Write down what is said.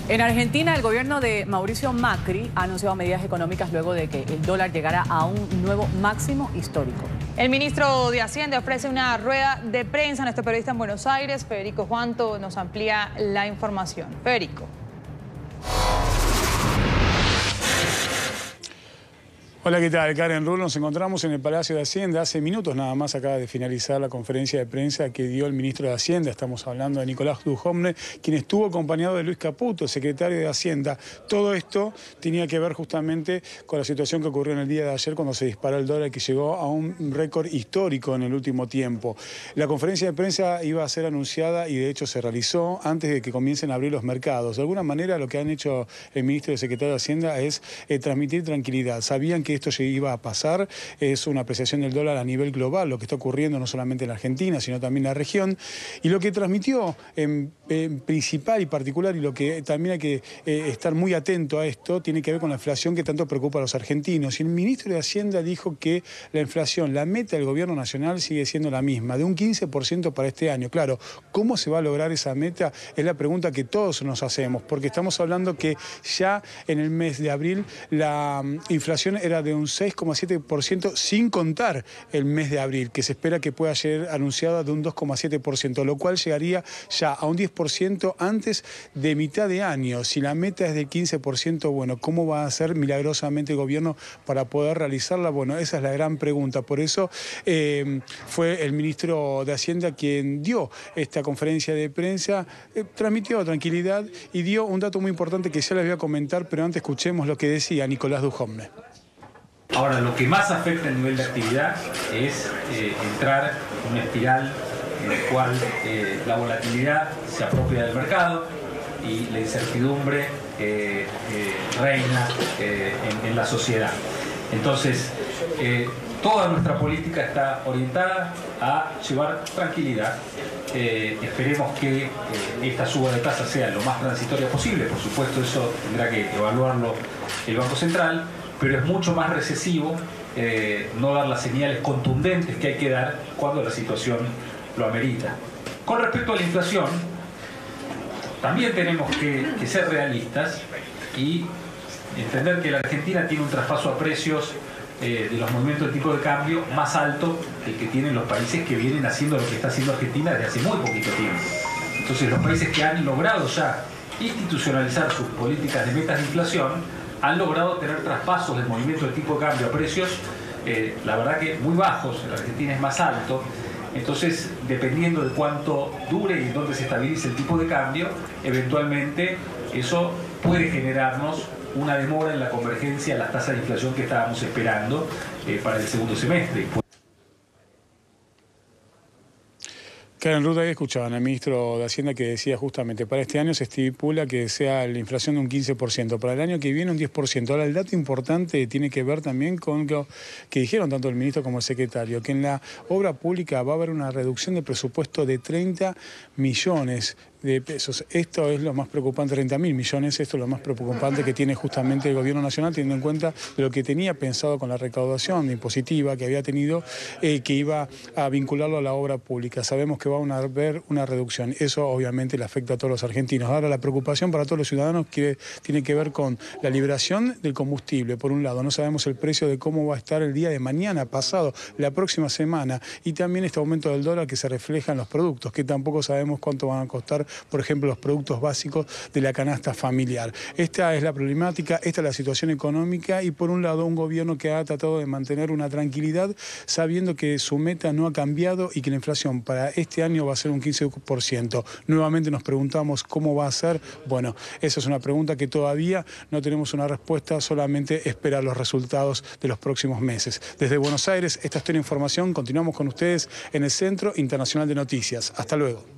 En Argentina, el gobierno de Mauricio Macri ha anunciado medidas económicas luego de que el dólar llegara a un nuevo máximo histórico. El ministro de Hacienda ofrece una rueda de prensa a nuestro periodista en Buenos Aires. Federico Juanto nos amplía la información. Federico. Hola, ¿qué tal? Karen Rull, nos encontramos en el Palacio de Hacienda. Hace minutos nada más acaba de finalizar la conferencia de prensa que dio el ministro de Hacienda. Estamos hablando de Nicolás Dujovne, quien estuvo acompañado de Luis Caputo, secretario de Hacienda. Todo esto tenía que ver justamente con la situación que ocurrió en el día de ayer cuando se disparó el dólar, que llegó a un récord histórico en el último tiempo. La conferencia de prensa iba a ser anunciada y de hecho se realizó antes de que comiencen a abrir los mercados. De alguna manera lo que han hecho el ministro y el secretario de Hacienda es transmitir tranquilidad. Sabían que esto se iba a pasar, es una apreciación del dólar a nivel global, lo que está ocurriendo no solamente en la Argentina, sino también en la región, y lo que transmitió en principal y particular, y lo que también hay que estar muy atento a esto, tiene que ver con la inflación que tanto preocupa a los argentinos. Y el ministro de Hacienda dijo que la inflación, la meta del gobierno nacional sigue siendo la misma, de un 15% para este año. Claro, ¿cómo se va a lograr esa meta? Es la pregunta que todos nos hacemos, porque estamos hablando que ya en el mes de abril la inflación era de un 6,7% sin contar el mes de abril, que se espera que pueda ser anunciada de un 2,7%, lo cual llegaría ya a un 10% antes de mitad de año. Si la meta es del 15%, bueno, ¿cómo va a hacer milagrosamente el gobierno para poder realizarla? Bueno, esa es la gran pregunta. Por eso fue el ministro de Hacienda quien dio esta conferencia de prensa, transmitió tranquilidad y dio un dato muy importante que ya les voy a comentar, pero antes escuchemos lo que decía Nicolás Dujovne. Ahora, lo que más afecta el nivel de actividad es entrar en una espiral en la cual la volatilidad se apropia del mercado y la incertidumbre reina en la sociedad. Entonces, toda nuestra política está orientada a llevar tranquilidad. Esperemos que esta suba de tasas sea lo más transitoria posible. Por supuesto, eso tendrá que evaluarlo el Banco Central, pero es mucho más recesivo no dar las señales contundentes que hay que dar cuando la situación lo amerita. Con respecto a la inflación, también tenemos que ser realistas y entender que la Argentina tiene un traspaso a precios de los movimientos de tipo de cambio más alto que el que tienen los países que vienen haciendo lo que está haciendo Argentina desde hace muy poquito tiempo. Entonces, los países que han logrado ya institucionalizar sus políticas de metas de inflación han logrado tener traspasos del movimiento de tipo de cambio a precios, la verdad que muy bajos. En la Argentina es más alto. Entonces, dependiendo de cuánto dure y dónde se estabilice el tipo de cambio, eventualmente eso puede generarnos una demora en la convergencia a las tasas de inflación que estábamos esperando para el segundo semestre. Karen Rull, ahí escuchaban al ministro de Hacienda que decía justamente, para este año se estipula que sea la inflación de un 15%, para el año que viene un 10%. Ahora, el dato importante tiene que ver también con lo que dijeron tanto el ministro como el secretario, que en la obra pública va a haber una reducción de presupuesto de 30 millones de pesos. Esto es lo más preocupante, 30.000 millones, esto es lo más preocupante que tiene justamente el gobierno nacional, teniendo en cuenta de lo que tenía pensado con la recaudación impositiva que había tenido, que iba a vincularlo a la obra pública. Sabemos que va a haber una reducción. Eso obviamente le afecta a todos los argentinos. Ahora, la preocupación para todos los ciudadanos tiene que ver con la liberación del combustible. Por un lado, no sabemos el precio de cómo va a estar el día de mañana, pasado, la próxima semana, y también este aumento del dólar que se refleja en los productos, que tampoco sabemos cuánto van a costar, por ejemplo, los productos básicos de la canasta familiar. Esta es la problemática, esta es la situación económica, y por un lado un gobierno que ha tratado de mantener una tranquilidad sabiendo que su meta no ha cambiado y que la inflación para este año va a ser un 15%. Nuevamente nos preguntamos cómo va a ser. Bueno, esa es una pregunta que todavía no tenemos una respuesta, solamente esperar los resultados de los próximos meses. Desde Buenos Aires, esta es toda la información. Continuamos con ustedes en el Centro Internacional de Noticias. Hasta luego.